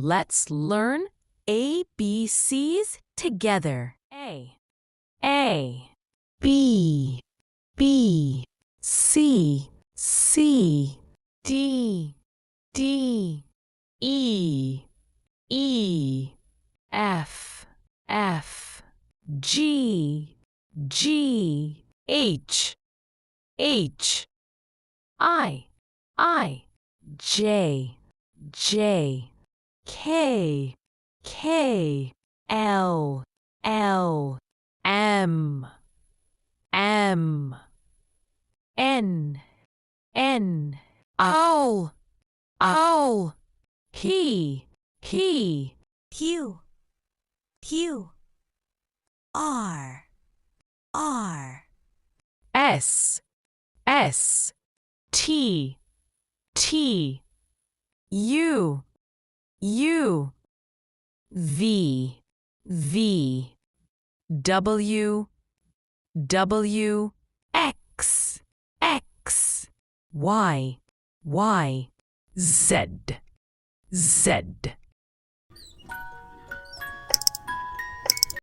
Let's learn ABCs together. A, B, C, D, E, F, G, H, I, J, K, L, M, N, O, P, Q, R, S, T, U, V, W, X, Y, Z.